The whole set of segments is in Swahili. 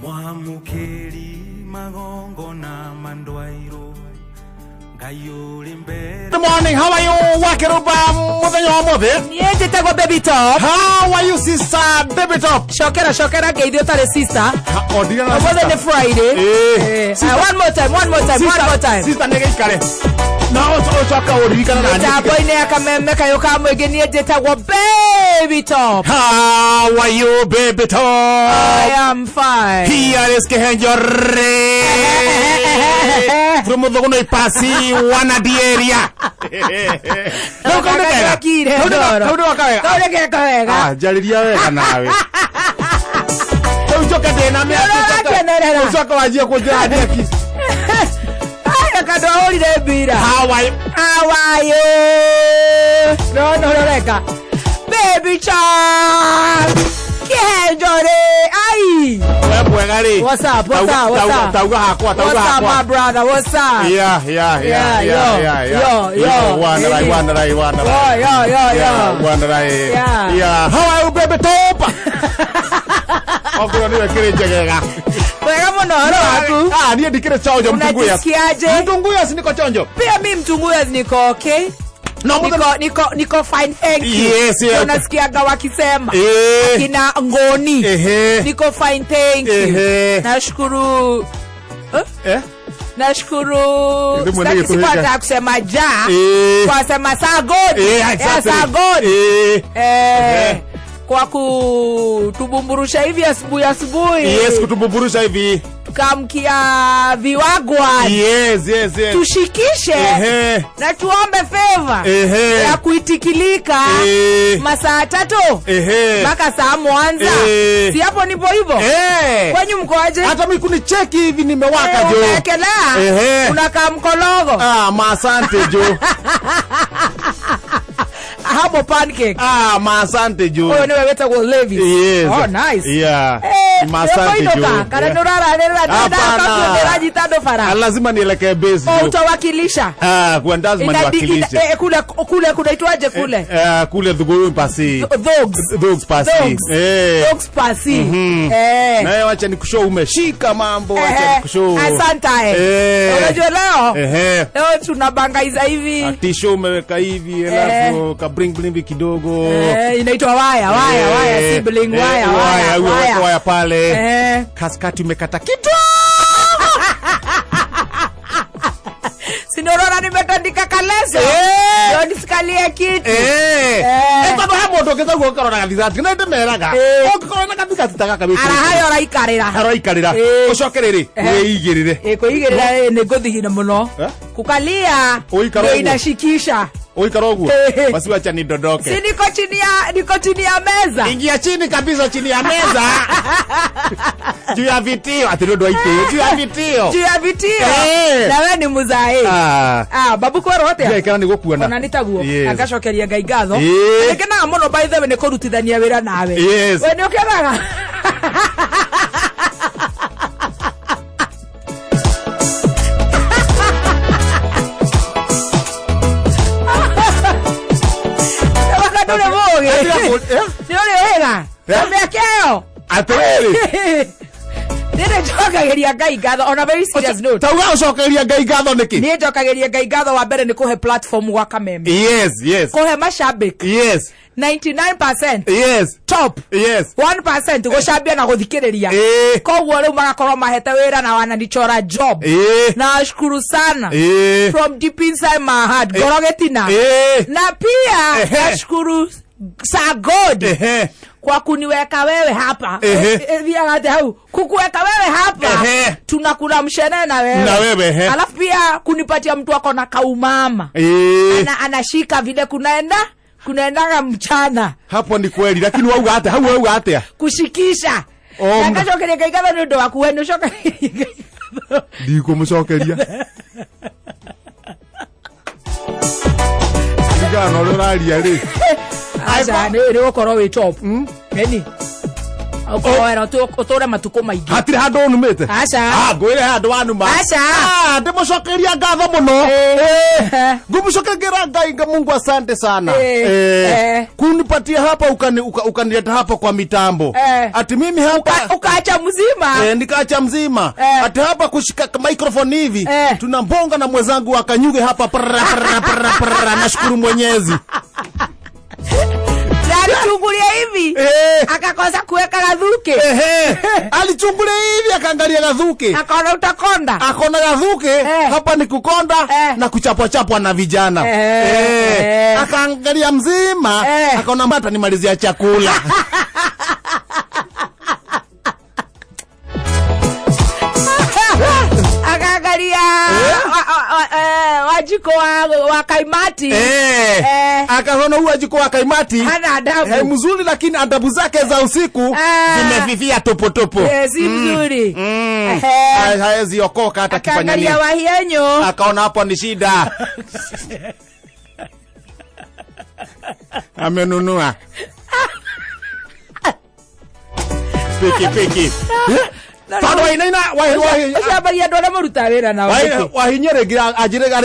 Good morning, how are you? Wakirumba, baby top. How are you, sister? Baby top. Shokera, gave you the sister. Oh, dear, it wasn't a Friday. One more time. Sister, nigga, kare. Now, it's okay. We can baby top. How are you, baby top? I am fine. Here is Kihenjo from the one passing one at the area. Don't go Jalidia. Don't joke again. I'm How are you? No, baby child. Kihenjo What's up, my brother? What's up? Yeah. How are you, baby top? Niye dikire chonjo mtunguya. Mtunguya si niko chonjo. Pia mimi mtunguya niko okay. Niko fine, thank you. Yes. Unasikiaga wakisema kina ngoni. Niko fine, thank you. Nashukuru. Sipata kusema kwa sema saa god. Saa god. Kwa kutubumburusha hivi asubuhi. Yes, kutubumburusha hivi. Tukamkia viwagwa. Yes. Tushikishe. Na tuombe favor. Ya kuitikilika. Masaa 3. Mpaka saa mwanza. Si hapo nipo hivyo. Kwenye mkoaje? Hata mimi kunicheki hivi nimewaka jo. Umekela. Unakaa mkologo. Asante jo. Habo pancake. Asante jo. Oh, never better go Levis. Yes. Oh, nice. Yeah. Asante jo. Lazima nielekee base jo. Utawakilisha. Kwa lazima niwakilishe. Kule kunaitwaje kule? Kule Dhugu pasi. Dhugs pasi. Dhugs pasi. Na wacha nikushow umeshika mambo, wacha nikushow. Asante. Unajua leo? Leo tunabangaiza hivi. Tisho umeweka hivi alafu ka bling kidogo. Inaitwa waya si bling waya pale. Kaskati umekata kitu. Sinora nimetandika kaleso. Ndio nisikalie kitu. Baba hapo ndokeza guokora na gathati. Na ndemeraga. Okora na gathati tataka kabisa. Araikarira. Ucokerere. Weigirire. Kuigirira ni guthigina muno. Kukalia. Inashikisha. Oikarogu. Basi wacha nidondoke. Si niko chini ya meza. Ingia chini kabisa chini ya meza. Juu ya vitio. Atirodo aite. Juu ya vitio. Na wewe ni muzai. Babu kwa rote. Ya kana nigukuona. Onanitaguo. Akacokeria Ngai ngatho. Ekena muno by the way ne kurutithania wira nawe. Yes. We ni ukeraga. Keo. Nene jokageria Ngai ngatho on a very serious note. Tauga ucokeria Ngai ngatho niki? Ni jokageria Ngai ngatho wa mbere ni kuhe platform gwa Kameme. Yes. Kuhe mashabiki. Yes. 99%. Yes. Top. Yes. 1% gucambia na guthikiriria. Koguo riu magakorwo mahete wira na wananichora job. Nashukuru sana. From deep inside my heart. Gorogetina. Na pia nashukuru sa God. Kwa kuniweka wewe hapa. Kukuweka wewe hapa. Tunakula mshene na wewe. Alafu pia kunipatia mtu wako na kaumama. Anashika vile kunaendaga mchana. Hapo ni kweli lakini wauga hata. Kushikisha. Nakacokeria Ngai ngatho ni undu waku we nushoka. Ndiko mucokeria. Ngano ruraria ri. Acha ni ukorwo we top. Eni. Okwera utora matuko maingi. Hatire handu numite. Acha. Ngwire handu wanuma. Acha. Ndimucokeria ngatho muno. Ngumucokeria Ngai Mungu asante sana. Kunipatia hapa ukanileta hapa kwa mitambo. Ati mimi hapa ukaacha mzima. Nikaacha mzima. Ati hapa kushika microphone hivi. Tunambonga na mwenzangu akanyuge hapa nashukuru Mwenyezi. Alichungulia hivi akakosa kuweka gadhuke. Alichungulia hivi akaangalia gadhuke. Akaona utakonda. Akaona gadhuke hapa ni kukonda na kuchapwa na vijana. Akaangalia mzima akaona mbata nimalizia chakula. Akaangalia wajiko wa kaimati. Akaona huyu wajiko wa kaimati hana adabu. Mzuri lakini adabu zake za usiku zimefifia topo. Si mzuri. Haezi okoka hata kifanya nini. Akaangalia wahienyo. Akaona hapo ni shida. Amenunua. Piki. Tado ina wahi. Ashabagia ndona muruta wira na wake. Wahinyere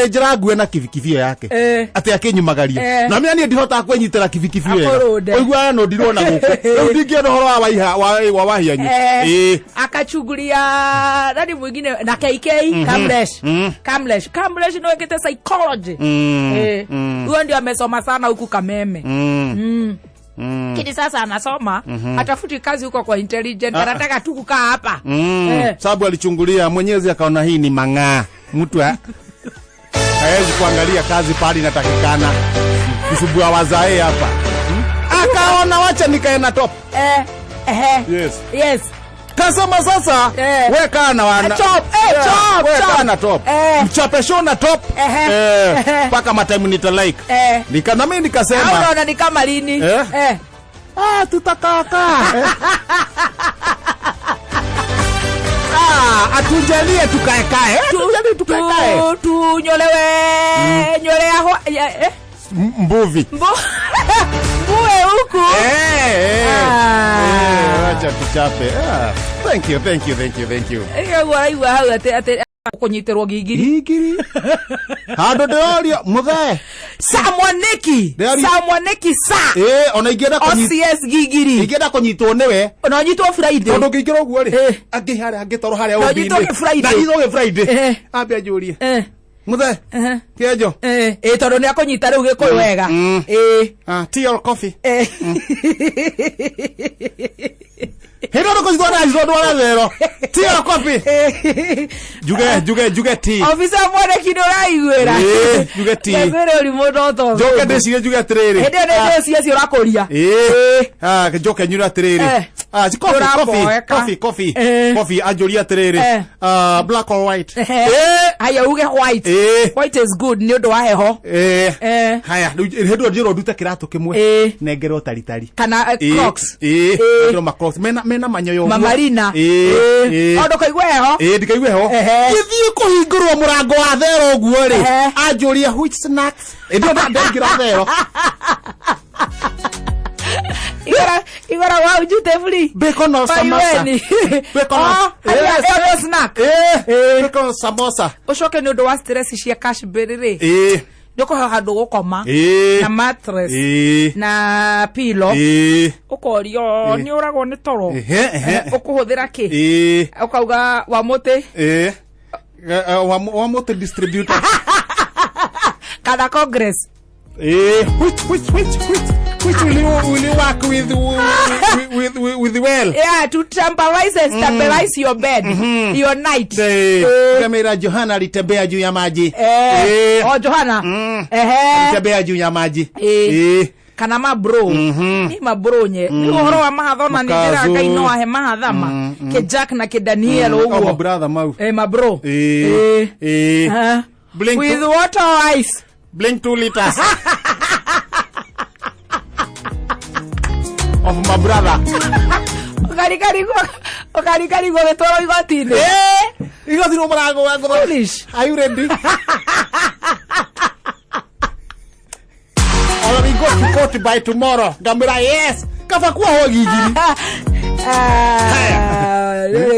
ajira nguwe na kivikivio yake. Ati akinyumagaria. Na mimi ndihota kwenyitera kivikivio yake. Oigwa no ndirona guko. Ndingie horo wa wahianyu. Akachungulia nani mwingine na KK Kamlesh no ekete psychology. Huyo ndio amesoma sana huku Kameme. Kidi sasa anasoma atafuti kazi huko kwa intelligent, anataka tu kukaa hapa. Sababu alichungulia Mwenyezi akaona hii ni mang'aa. Mtu hawezi kuangalia kazi pale inatakikana. Kusubua wazae hapa. Akaona wacha nikae na top. Yes. Kasema sasa weka na wana top. Weka na top. Mchape show na top. Paka matime nita like. Nikana mimi nikasema. Unaona ni kama lini? Tutakaka. Atujalie tukaekae. Tunyolewe nyolea mbuvi. Mbuwe huku. Acha tuchape. Thank you. Aiwa ate kunyiterwa gigiri. Hado deoria muthe. Samwaneki sa. Ona igenda OCS gigiri. Igenda kunyitwo niwe. Ona nyitwo Friday. Ondo ngikira uguo ri. Angitoro haria ubini. Na nyitwo Friday. Ambia jurie. Muthe. Kihenjo. Tondo ni akunyita riu gikuyu wega. Tea or coffee. Hero ko zidona zidona zero. Tea or coffee. Juge tea. Officer mwone kidora igwera. Juge tea. Ngwere uri modoto. Joke ndecirie juge atiriri. Hede ndecirie cio rakoria. Joke nyura atiriri. Coffee ajuria atiriri. Black or white. Haya uge white. White is good ni undu wa heho. Haya hedo ndiro ndute kirato kimwe. Nengero taritari. Kana Crocs. Ndiro ma Crocs. Mena manyoyo. Mamarina. Ondo kaigwe heho. Ndikaigwe heho. Githie kuhingurwo murango wa thero guo ri. Ajuria which snacks. Ndio ndengira thero. Igora wa ujute fuli. Bacon or samosa. Snack. Bacon samosa. Ushoke ni ndo wa stress cia cash berere. Ndoko handu gukoma na mattress na pillow. Ukorio ni uragwo ni toro. Ukuhuthira ki? Ukauga wa muti. Wa muti distributor. Kada Congress. Which will you work with well? Yeah, to stabilize your bed, your night. Kamera Johanna alitembea juu ya maji. Johanna. Alitembea juu ya maji. Kana mabro. Ni mabro nye. Ni uhoro wa mahathona ni jira kaino ahe mahathama. Ke Jack na ke Daniel uguo. My brother mau. Mabro. Blink with water or ice. Blink 2 liters. Of my brother. Okarikari go betoro igotini. Igotini umurago wangu. Foolish. Are you ready? Or we go to court by tomorrow. Gambira yes. Kafa kuwa ho gigiri.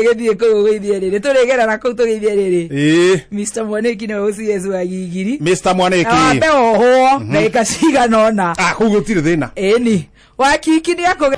Gethie ko githie riri turegera na ko tugithie riri Mr Mwaniki no ucies wa gigiri Mr Mwaniki abe oho na ikasiga nona kugo tire thina eni wakiki ni ako